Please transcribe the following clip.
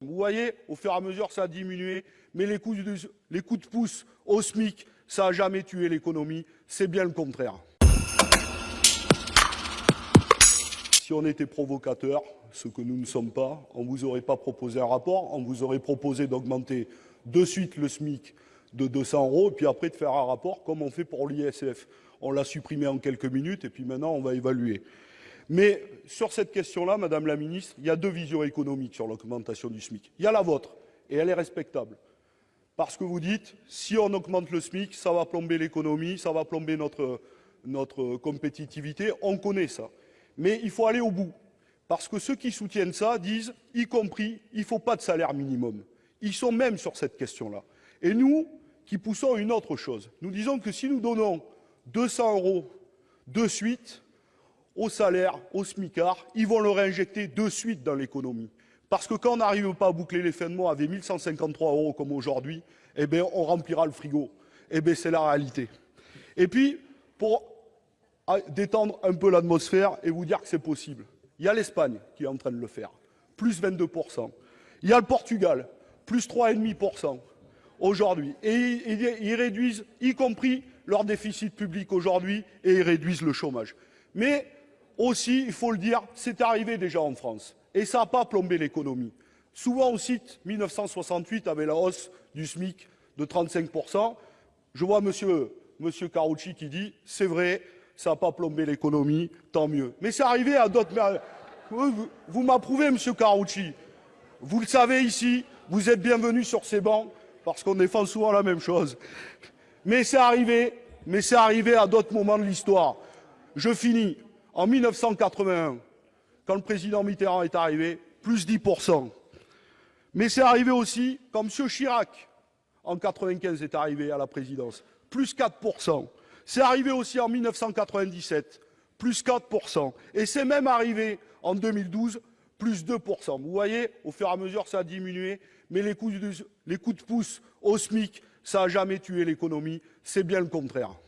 Vous voyez, au fur et à mesure, ça a diminué, mais les coups de pouce au SMIC, ça n'a jamais tué l'économie, c'est bien le contraire. Si on était provocateur, ce que nous ne sommes pas, on ne vous aurait pas proposé un rapport, on vous aurait proposé d'augmenter de suite le SMIC de 200 €, et puis après de faire un rapport comme on fait pour l'ISF. On l'a supprimé en quelques minutes, et puis maintenant on va évaluer. Mais sur cette question-là, Madame la Ministre, il y a deux visions économiques sur l'augmentation du SMIC. Il y a la vôtre, et elle est respectable. Parce que vous dites, si on augmente le SMIC, ça va plomber l'économie, ça va plomber notre compétitivité, on connaît ça. Mais il faut aller au bout. Parce que ceux qui soutiennent ça disent, y compris, il ne faut pas de salaire minimum. Ils sont même sur cette question-là. Et nous, qui poussons une autre chose, nous disons que si nous donnons 200 € de suite au salaire, au SMICAR, ils vont le réinjecter de suite dans l'économie. Parce que quand on n'arrive pas à boucler les fins de mois avec 1153 € comme aujourd'hui, eh bien, on remplira le frigo. Eh bien, c'est la réalité. Et puis, pour détendre un peu l'atmosphère et vous dire que c'est possible, il y a l'Espagne qui est en train de le faire, plus 22%. Il y a le Portugal, plus 3,5% aujourd'hui. Et ils réduisent, y compris leur déficit public aujourd'hui, et ils réduisent le chômage. Mais aussi, il faut le dire, c'est arrivé déjà en France. Et ça n'a pas plombé l'économie. Souvent on cite 1968 avec la hausse du SMIC de 35%. Je vois monsieur Carucci qui dit, c'est vrai, ça n'a pas plombé l'économie, tant mieux. Mais c'est arrivé à d'autres... Vous m'approuvez, monsieur Carucci. Vous le savez ici, vous êtes bienvenus sur ces bancs, parce qu'on défend souvent la même chose. Mais c'est arrivé à d'autres moments de l'histoire. Je finis. En 1981, quand le président Mitterrand est arrivé, plus 10%. Mais c'est arrivé aussi quand M. Chirac, en 1995, est arrivé à la présidence, plus 4%. C'est arrivé aussi en 1997, plus 4%. Et c'est même arrivé en 2012, plus 2%. Vous voyez, au fur et à mesure, ça a diminué, mais les coups de pouce au SMIC, ça n'a jamais tué l'économie, c'est bien le contraire.